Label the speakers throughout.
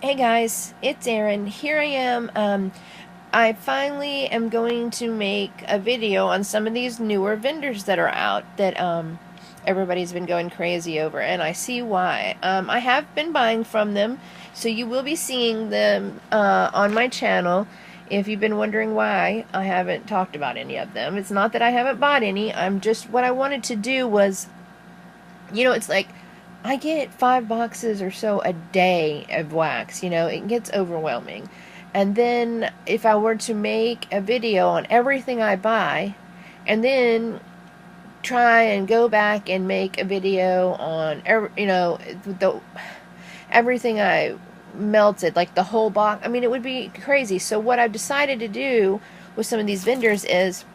Speaker 1: Hey guys, it's Erin. Here I am. I finally am going to make a video on some of these newer vendors that are out that everybody's been going crazy over, and I see why. I have been buying from them, so you will be seeing them on my channel. If you've been wondering why I haven't talked about any of them, it's not that I haven't bought any. I'm just, what I wanted to do was, it's like I get 5 boxes or so a day of wax. It gets overwhelming. And then if I were to make a video on everything I buy, and then try and go back and make a video on everything I melted, like the whole box, I mean, it would be crazy. So what I've decided to do with some of these vendors is,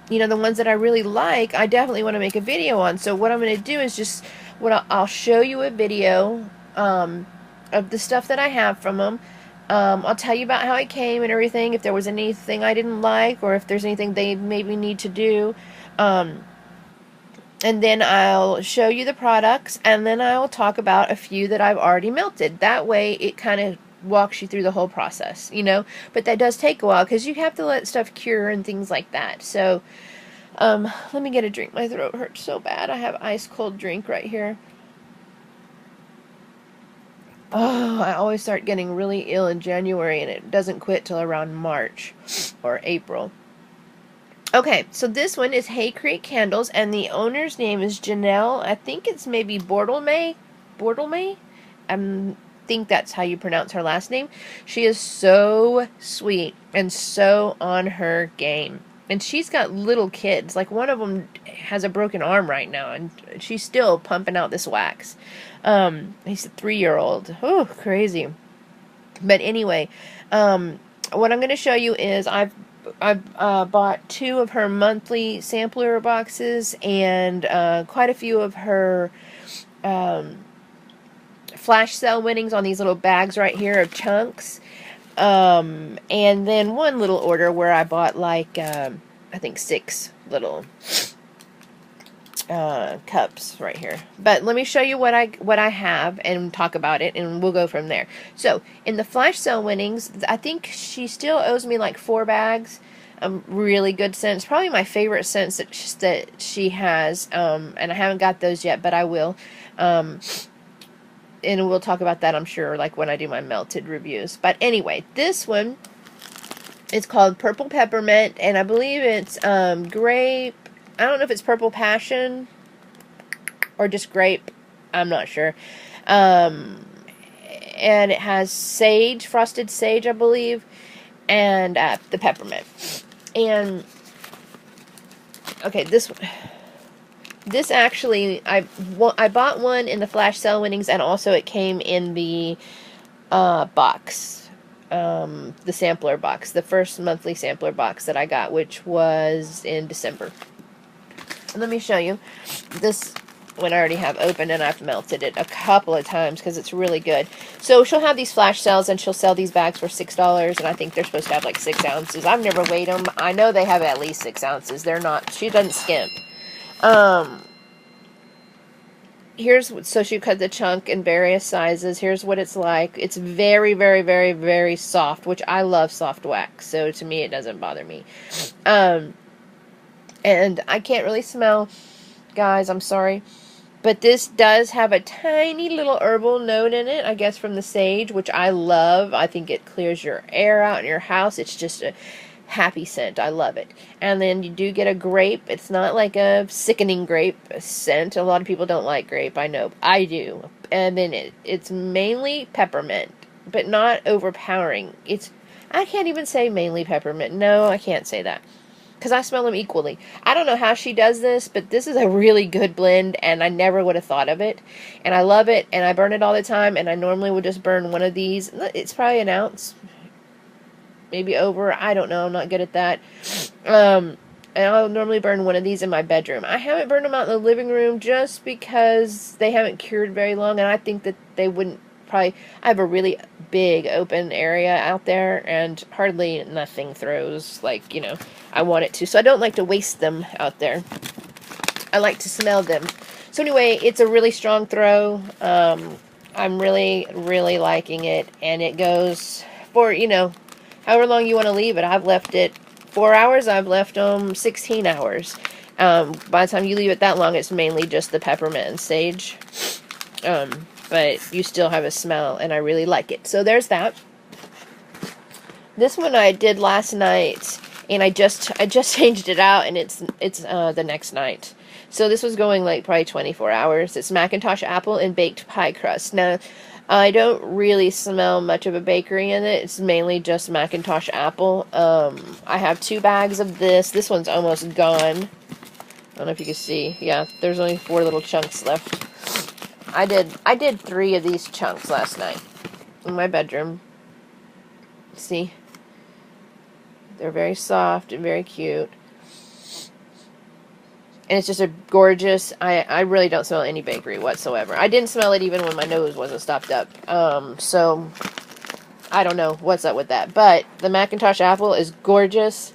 Speaker 1: the ones that I really like, I definitely want to make a video on. So what I'm going to do is just, I'll show you a video of the stuff that I have from them. I'll tell you about how it came and everything, if there was anything I didn't like, or if there's anything they maybe need to do. And then I'll show you the products, and then I'll talk about a few that I've already melted. That way it kind of walks you through the whole process. But that does take a while because you have to let stuff cure and things like that. So let me get a drink. My throat hurts so bad. I have ice cold drink right here. Oh, I always start getting really ill in January, and it doesn't quit till around March or April. Okay, so this one is Hay Creek Candles, and the owner's name is Janelle. I think it's maybe Bordelmay. Bordelmay? I think that's how you pronounce her last name. She is so sweet and so on her game. And she's got little kids. Like, one of them has a broken arm right now, and she's still pumping out this wax. He's a 3-year-old. Oh, crazy. But anyway, what I'm going to show you is I've bought 2 of her monthly sampler boxes, and quite a few of her flash sale winnings on these little bags right here of chunks. And then one little order where I bought like I think 6 little cups right here. But let me show you what I have and talk about it, and we'll go from there. So in the flash sale winnings, I think she still owes me like 4 bags. Really good scents, probably my favorite scents that she has. And I haven't got those yet, but I will. And we'll talk about that, I'm sure, like when I do my melted reviews. But anyway, this one is called Purple Peppermint, and I believe it's grape. I don't know if it's Purple Passion or just grape. I'm not sure. And it has sage, frosted sage, I believe, and the peppermint. And okay, this actually, I bought one in the flash sale winnings, and also it came in the box, the sampler box, the first monthly sampler box that I got, which was in December. And let me show you this one. I already have opened, and I've melted it a couple of times because it's really good. So she'll have these flash sales, and she'll sell these bags for $6, and I think they're supposed to have like 6 ounces. I've never weighed them. I know they have at least 6 ounces. They're not, she doesn't skimp. So she cut the chunk in various sizes. Here's what it's like. It's very, very, very, very soft, which I love soft wax, so to me it doesn't bother me. And I can't really smell, guys, I'm sorry, but this does have a tiny little herbal note in it, I guess from the sage, which I love. I think it clears your air out in your house. It's just a happy scent. I love it. And then you do get a grape. It's not like a sickening grape scent. A lot of people don't like grape, I know. I do. And then it's mainly peppermint, but not overpowering. I can't even say mainly peppermint. No, I can't say that, because I smell them equally. I don't know how she does this, but this is a really good blend, and I never would have thought of it. And I love it, and I burn it all the time, and I normally would just burn one of these. It's probably an ounce, maybe over. I don't know. I'm not good at that. And I'll normally burn one of these in my bedroom. I haven't burned them out in the living room just because they haven't cured very long, and I think that they wouldn't probably. I have a really big open area out there, and hardly nothing throws like, I want it to. So I don't like to waste them out there. I like to smell them. So anyway, it's a really strong throw. I'm really, really liking it. And it goes for, you know, however long you want to leave it. I've left it 4 hours. I've left them 16 hours. By the time you leave it that long, it's mainly just the peppermint and sage. But you still have a smell, and I really like it. So there's that. This one I did last night, and I just changed it out, and it's the next night. So this was going like probably 24 hours. It's Macintosh apple and baked pie crust. Now, I don't really smell much of a bakery in it. It's mainly just Macintosh apple. I have 2 bags of this. This one's almost gone. I don't know if you can see. Yeah, there's only 4 little chunks left. I did 3 of these chunks last night in my bedroom. See? They're very soft and very cute. And it's just a gorgeous, I really don't smell any bakery whatsoever. I didn't smell it even when my nose wasn't stopped up. So, I don't know what's up with that. But the Macintosh apple is gorgeous.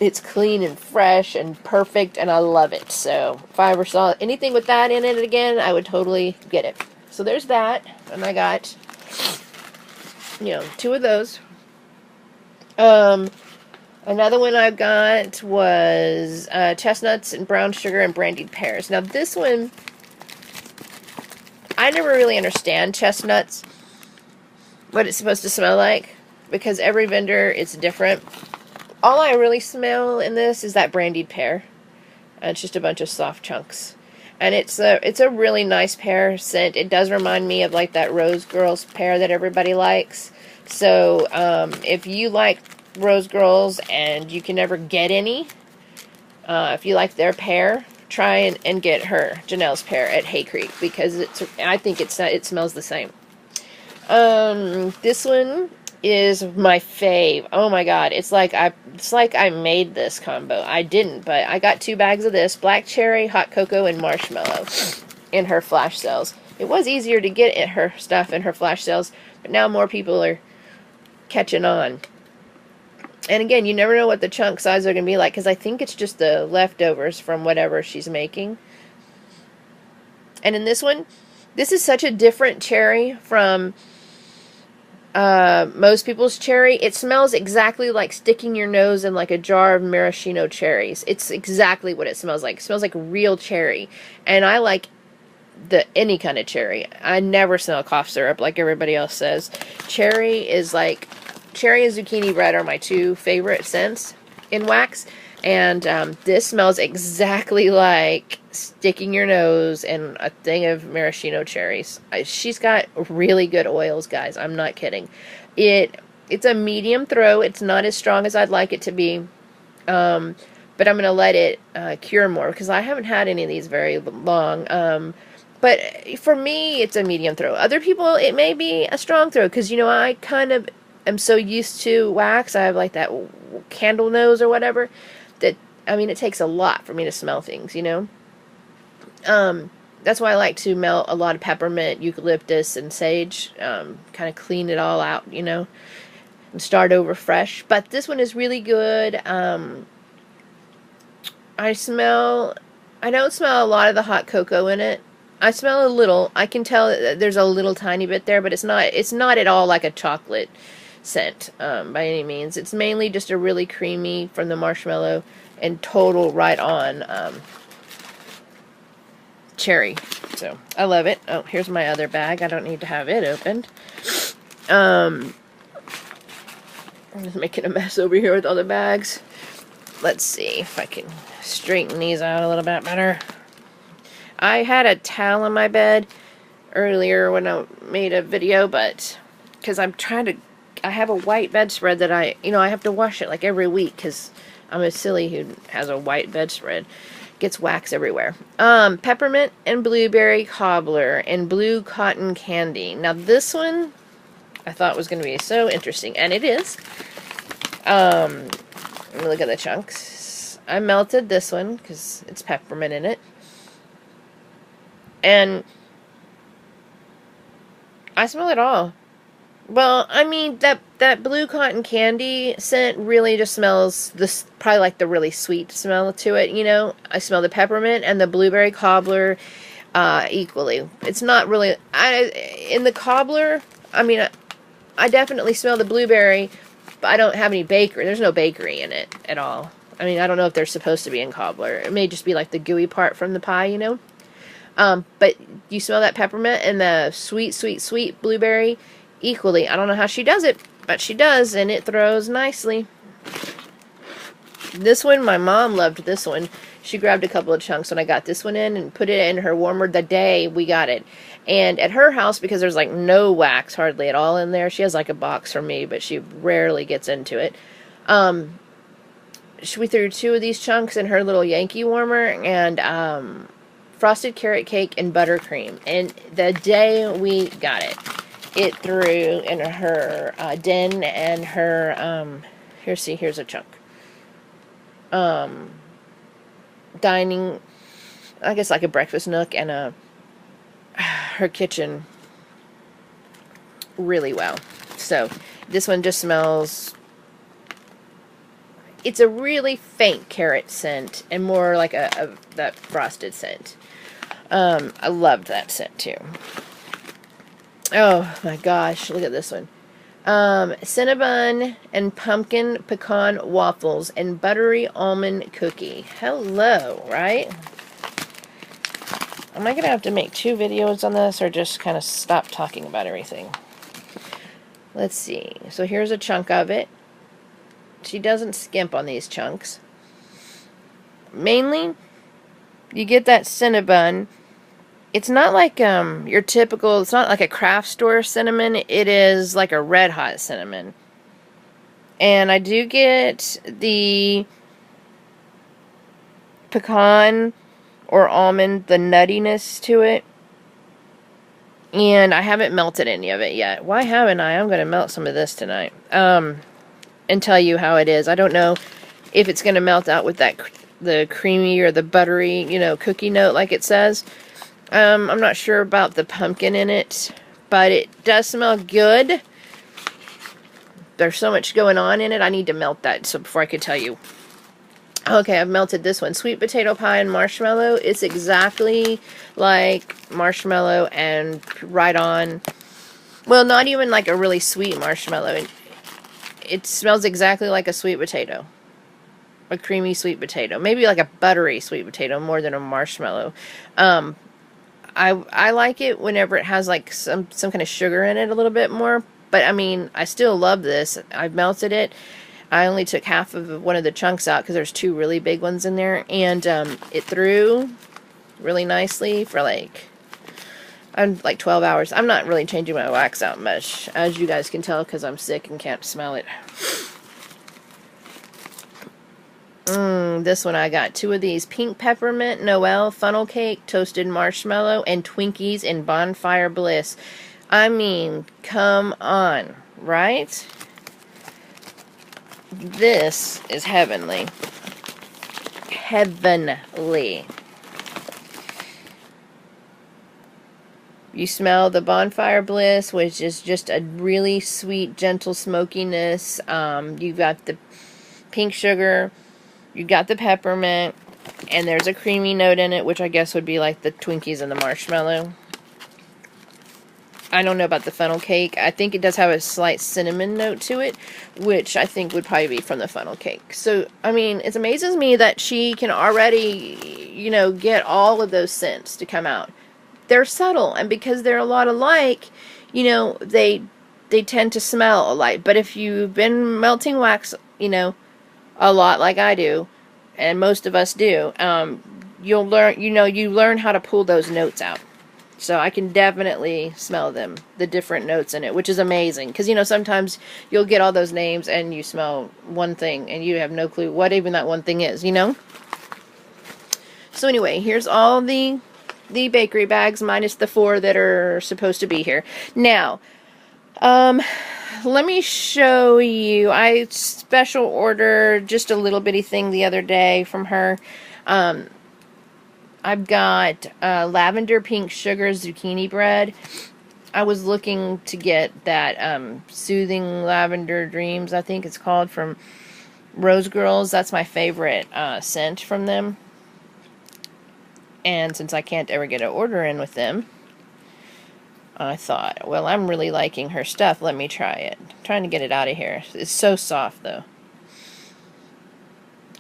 Speaker 1: It's clean and fresh and perfect, and I love it. So, if I ever saw anything with that in it again, I would totally get it. So, there's that. And I got, 2 of those. Another one I got was chestnuts and brown sugar and brandied pears. Now this one, I never really understand chestnuts, what it's supposed to smell like, because every vendor it's different. All I really smell in this is that brandied pear, and it's just a bunch of soft chunks. And it's a really nice pear scent. It does remind me of like that Rose Girls pear that everybody likes. So if you like Rose Girls and you can never get any, if you like their pear, try and get her Janelle's pear at Hay Creek, because I think it smells the same. This one is my fave. Oh my god, it's like I made this combo. I didn't, but I got 2 bags of this: black cherry, hot cocoa, and marshmallow in her flash sales. It was easier to get her stuff in her flash sales, but now more people are catching on. And again, you never know what the chunk size are going to be like, because I think it's just the leftovers from whatever she's making. And in this one, this is such a different cherry from most people's cherry. It smells exactly like sticking your nose in like a jar of maraschino cherries. It's exactly what it smells like. It smells like real cherry. And I like any kind of cherry. I never smell cough syrup like everybody else says. Cherry and zucchini red are my 2 favorite scents in wax, and this smells exactly like sticking your nose in a thing of maraschino cherries. She's got really good oils, guys. I'm not kidding. It's a medium throw. It's not as strong as I'd like it to be, but I'm going to let it cure more, because I haven't had any of these very long. But for me, it's a medium throw. Other people, it may be a strong throw, because, I kind of am so used to wax. I have like that candle nose or whatever, that, it takes a lot for me to smell things, That's why I like to melt a lot of peppermint, eucalyptus, and sage, kind of clean it all out, and start over fresh. But this one is really good. I don't smell a lot of the hot cocoa in it. I smell a little. I can tell that there's a little tiny bit there, but it's not at all like a chocolate scent by any means. It's mainly just a really creamy from the marshmallow and total right on cherry. So I love it. Oh, here's my other bag. I don't need to have it opened. I'm just making a mess over here with all the bags. Let's see if I can straighten these out a little bit better. I had a towel on my bed earlier when I made a video, but because I have a white bedspread that I have to wash it like every week, because I'm a silly who has a white bedspread. Gets wax everywhere. Peppermint and blueberry cobbler and blue cotton candy. Now this one I thought was going to be so interesting, and it is. Let me look at the chunks. I melted this one because it's peppermint in it. And I smell it all. Well, that blue cotton candy scent really just smells probably like the really sweet smell to it, I smell the peppermint and the blueberry cobbler. equally. It's not really, in the cobbler, I mean, I definitely smell the blueberry, but I don't have any bakery. There's no bakery in it at all. I mean, I don't know if they're supposed to be in cobbler. It may just be like the gooey part from the pie, you know? But you smell that peppermint and the sweet, sweet, sweet blueberry equally. I don't know how she does it, but she does, and it throws nicely. This one, my mom loved this one. She grabbed a couple of chunks when I got this one in and put it in her warmer the day we got it. And at her house, because there's like no wax hardly at all in there, she has like a box for me, but she rarely gets into it. We threw 2 of these chunks in her little Yankee warmer, and frosted carrot cake and buttercream. And the day we got it, it threw in her den and her, here's a chunk. Dining, I guess like a breakfast nook and her kitchen really well. So this one just smells, it's a really faint carrot scent and more like that frosted scent. I loved that scent too. Oh my gosh, look at this one. Cinnabon and pumpkin pecan waffles and buttery almond cookie. Hello, right? Am I going to have to make 2 videos on this or just kind of stop talking about everything? Let's see. So here's a chunk of it. She doesn't skimp on these chunks. Mainly, you get that Cinnabon. It's not like your typical, it's not like a craft store cinnamon. It is like a red hot cinnamon. And I do get the pecan or almond, the nuttiness to it. And I haven't melted any of it yet. Why haven't I? I'm going to melt some of this tonight. And tell you how it is. I don't know if it's going to melt out with that, the creamy or the buttery, you know, cookie note like it says. I'm not sure about the pumpkin in it, but it does smell good. There's so much going on in it, I need to melt that so before I could tell you. Okay, I've melted this one. Sweet potato pie and marshmallow. It's exactly like marshmallow and right on. Well, not even like a really sweet marshmallow. It smells exactly like a sweet potato. A creamy sweet potato. Maybe like a buttery sweet potato more than a marshmallow. I like it whenever it has like some kind of sugar in it a little bit more. But I mean, I still love this. I've melted it. I only took half of one of the chunks out because there's 2 really big ones in there. And it threw really nicely for like 12 hours. I'm not really changing my wax out much, as you guys can tell, because I'm sick and can't smell it. This one I got 2 of these. Pink peppermint Noel funnel cake, toasted marshmallow, and Twinkies in Bonfire Bliss. I mean, come on, right? This is heavenly. Heavenly. You smell the Bonfire Bliss, which is just a really sweet, gentle smokiness. You've got the pink sugar. You got the peppermint, and there's a creamy note in it, which I guess would be like the Twinkies and the marshmallow. I don't know about the funnel cake. I think it does have a slight cinnamon note to it, which I think would probably be from the funnel cake. So, I mean, it amazes me that she can already, you know, get all of those scents to come out. They're subtle, and because they're a lot alike, you know, they tend to smell alike. But if you've been melting wax, you know, a lot like I do, and most of us do, you'll learn, you learn how to pull those notes out. So I can definitely smell them, the different notes in it, which is amazing. Because, you know, sometimes you'll get all those names and you smell one thing and you have no clue what even that one thing is, you know? So anyway, here's all the bakery bags minus the 4 that are supposed to be here. Now, let me show you. I special ordered just a little bitty thing the other day from her. I've got lavender pink sugar zucchini bread. I was looking to get that Soothing Lavender Dreams, I think it's called, from Rose Girls. That's my favorite scent from them. And since I can't ever get an order in with them, I thought, well, I'm really liking her stuff. Let me try it. I'm trying to get it out of here. It's so soft, though.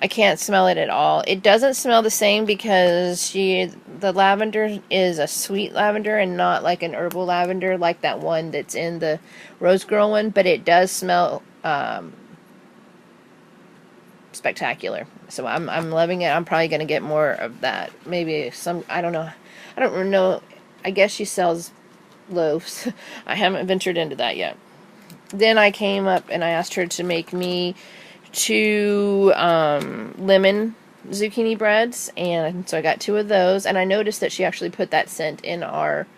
Speaker 1: I can't smell it at all. It doesn't smell the same because the lavender is a sweet lavender and not like an herbal lavender like that one that's in the Rose Girl one, but it does smell spectacular. So I'm loving it. I'm probably going to get more of that. Maybe some, I don't know. I don't really know. I guess she sells loaves. I haven't ventured into that yet. Then I came up and I asked her to make me 2 lemon zucchini breads, and so I got 2 of those, and I noticed that she actually put that scent in our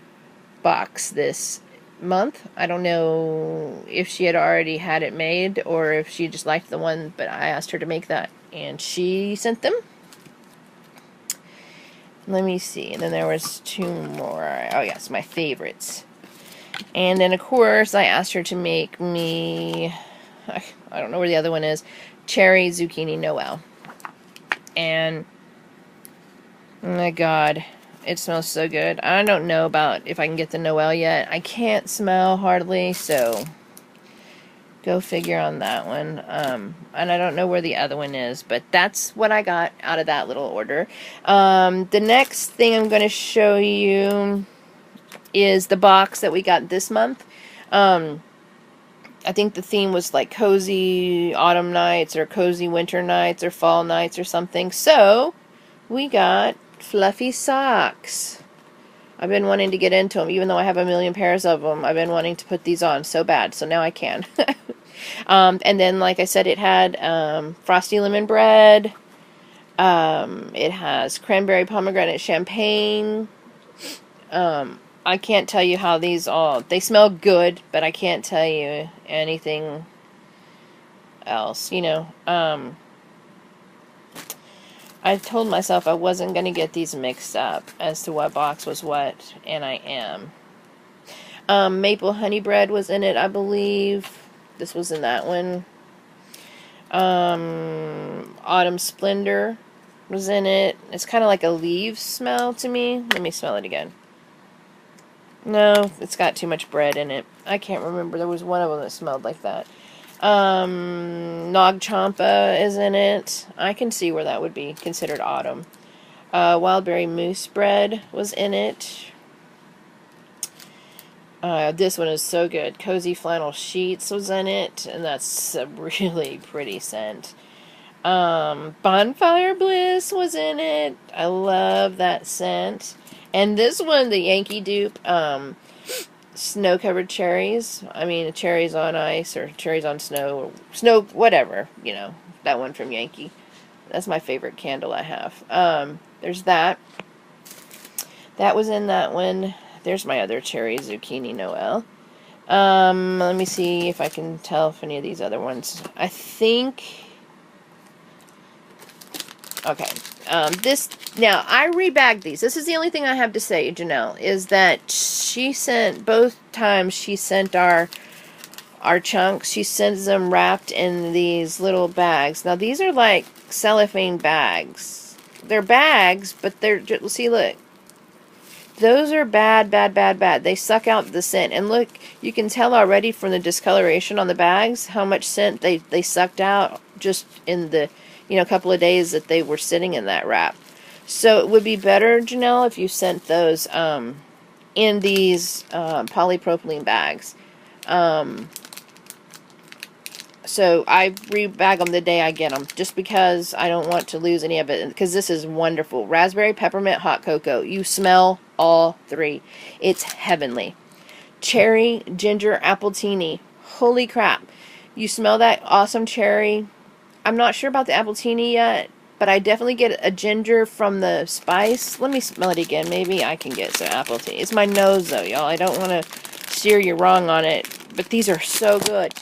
Speaker 1: box this month. I don't know if she had already had it made or if she just liked the one, but I asked her to make that and she sent them. Let me see. And then there was 2 more. Oh yes, my favorites. And then of course I asked her to make me, I don't know where the other one is, cherry zucchini Noel. And oh my god, it smells so good. I don't know about if I can get the Noel yet. I can't smell hardly, so go figure on that one. And I don't know where the other one is, but that's what I got out of that little order. The next thing I'm going to show you is the box that we got this month. I think the theme was like cozy autumn nights or cozy winter nights or fall nights or something. So we got fluffy socks. I've been wanting to get into them, even though I have a million pairs of them. I've been wanting to put these on so bad, so now I can. And then, like I said, it had frosty lemon bread. It has cranberry pomegranate champagne. I can't tell you how these all, they smell good, but I can't tell you anything else, you know. I told myself I wasn't going to get these mixed up as to what box was what, and I am. Maple honey bread was in it, I believe. This was in that one. Autumn Splendor was in it. It's kind of like a leaf smell to me. Let me smell it again. No, it's got too much bread in it. I can't remember. There was one of them that smelled like that. Nog Champa is in it. I can see where that would be considered autumn. Wildberry Mousse bread was in it. This one is so good. Cozy Flannel Sheets was in it, and that's a really pretty scent. Bonfire Bliss was in it. I love that scent. And this one, the Yankee dupe, snow-covered cherries. I mean, cherries on ice or cherries on snow, or snow, whatever, you know, that one from Yankee. That's my favorite candle I have. There's that. That was in that one. There's my other cherry zucchini Noel. Let me see if I can tell if any of these other ones. I think... Okay. Now, I rebagged these. This is the only thing I have to say, Janelle, is that she sent, both times she sent our chunks, she sends them wrapped in these little bags. Now, these are like cellophane bags. They're bags, but they're, see, look. Those are bad, bad, bad, bad. They suck out the scent. And look, you can tell already from the discoloration on the bags how much scent they sucked out just in the, you know, couple of days that they were sitting in that wrap. So it would be better, Janelle, if you sent those in these polypropylene bags. So I rebag them the day I get them, just because I don't want to lose any of it, because this is wonderful. Raspberry, peppermint, hot cocoa. You smell all 3. It's heavenly. Cherry, ginger, appletini. Holy crap. You smell that awesome cherry. I'm not sure about the appletini yet, but I definitely get a ginger from the spice. Let me smell it again. Maybe I can get some appletini. It's my nose, though, y'all. I don't want to steer you wrong on it, but these are so good.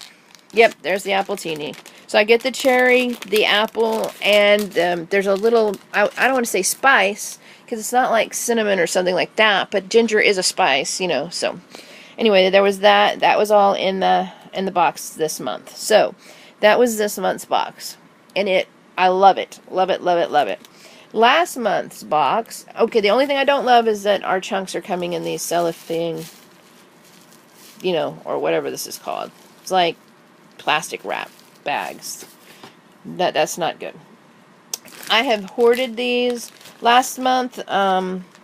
Speaker 1: Yep, there's the appletini. So I get the cherry, the apple, and there's a little, I don't want to say spice, because it's not like cinnamon or something like that, but ginger is a spice, you know. So anyway, there was that. That was all in the box this month. So that was this month's box, and I love it. Love it, love it, love it. last month's box. Okay, the only thing I don't love is that our chunks are coming in these cellophane, you know, or whatever this is called. It's like plastic wrap bags. That's not good. I have hoarded these last month.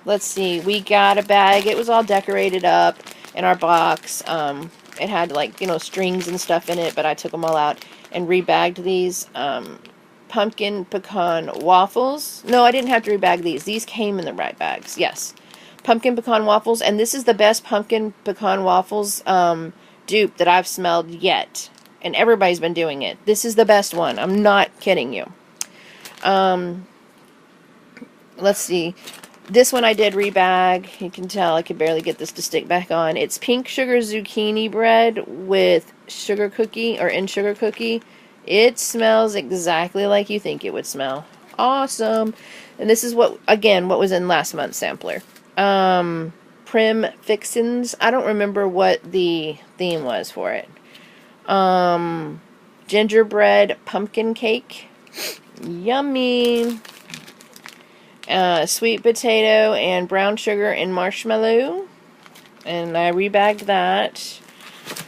Speaker 1: Let's see, we got a bag. It was all decorated up in our box. It had, like, you know, strings and stuff in it, but I took them all out and rebagged these. Pumpkin pecan waffles. No, I didn't have to rebag these. These came in the right bags. Yes. Pumpkin pecan waffles, and this is the best pumpkin pecan waffles dupe that I've smelled yet. And everybody's been doing it. This is the best one. I'm not kidding you. Let's see. This one I did rebag. You can tell I could barely get this to stick back on. It's pink sugar zucchini bread with sugar cookie, or in sugar cookie. It smells exactly like you think it would smell. Awesome. And this is what, again, what was in last month's sampler. Prim Fixins. I don't remember what the theme was for it. Gingerbread pumpkin cake. Yummy. Sweet potato and brown sugar and marshmallow. And I rebagged that.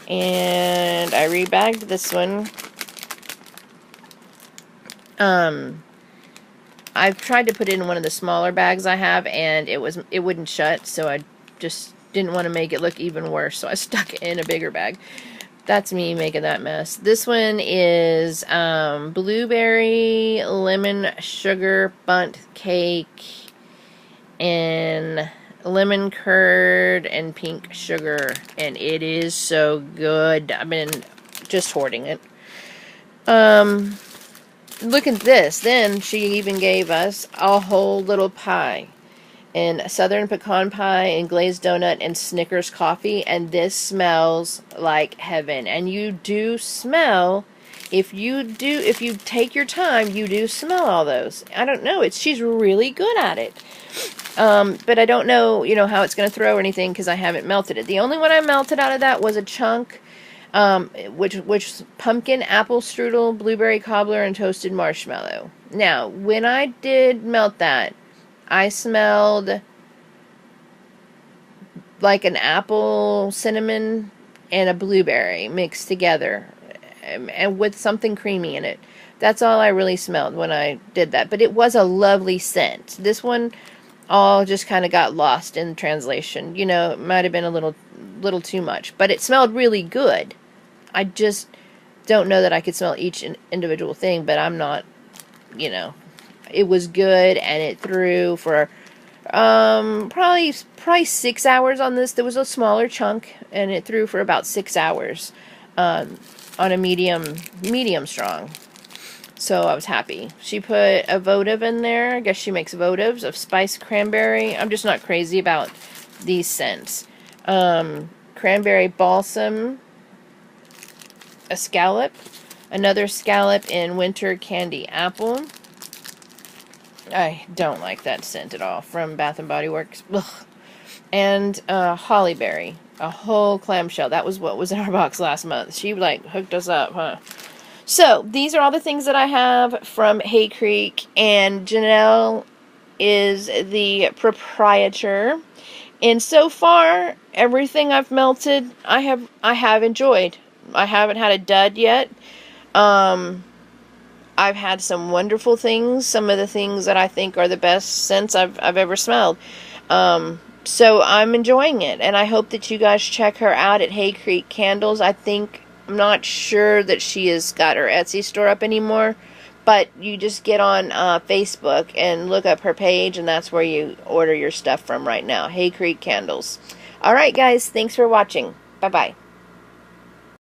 Speaker 1: And I rebagged this one. I've tried to put it in one of the smaller bags I have, and it wouldn't shut, so I just didn't want to make it look even worse, so I stuck it in a bigger bag. That's me making that mess. This one is blueberry lemon sugar bundt cake and lemon curd and pink sugar, and it is so good. I've been just hoarding it. Look at this. Then she even gave us a whole little pie. And southern pecan pie and glazed donut and Snickers coffee. And this smells like heaven. And you do smell, if you take your time, you do smell all those. I don't know. She's really good at it. But I don't know, you know, how it's going to throw or anything because I haven't melted it. The only one I melted out of that was a chunk. Which pumpkin apple strudel, blueberry cobbler, and toasted marshmallow. Now, when I did melt that, I smelled like an apple, cinnamon, and a blueberry mixed together, and with something creamy in it. That's all I really smelled when I did that. But it was a lovely scent. This one all just kind of got lost in translation. You know, it might have been a little too much, but it smelled really good. I just don't know that I could smell each individual thing, but I'm not, you know, it was good, and it threw for probably 6 hours on this. There was a smaller chunk, and it threw for about 6 hours on a medium strong. So I was happy. She put a votive in there. I guess she makes votives of spiced cranberry. I'm just not crazy about these scents. Cranberry balsam. A scallop, another scallop in winter candy apple. I don't like that scent at all from Bath and Body Works. Ugh. And hollyberry, a whole clamshell. That was what was in our box last month. She like hooked us up, huh? So these are all the things that I have from Hay Creek, and Janelle is the proprietor. And so far, everything I've melted, I have enjoyed. I haven't had a dud yet. I've had some wonderful things. Some of the things that I think are the best scents I've ever smelled. So I'm enjoying it, and I hope that you guys check her out at Hay Creek Candles. I'm not sure that she has got her Etsy store up anymore, but you just get on Facebook and look up her page, and that's where you order your stuff from right now. Hay Creek Candles. All right, guys. Thanks for watching. Bye-bye.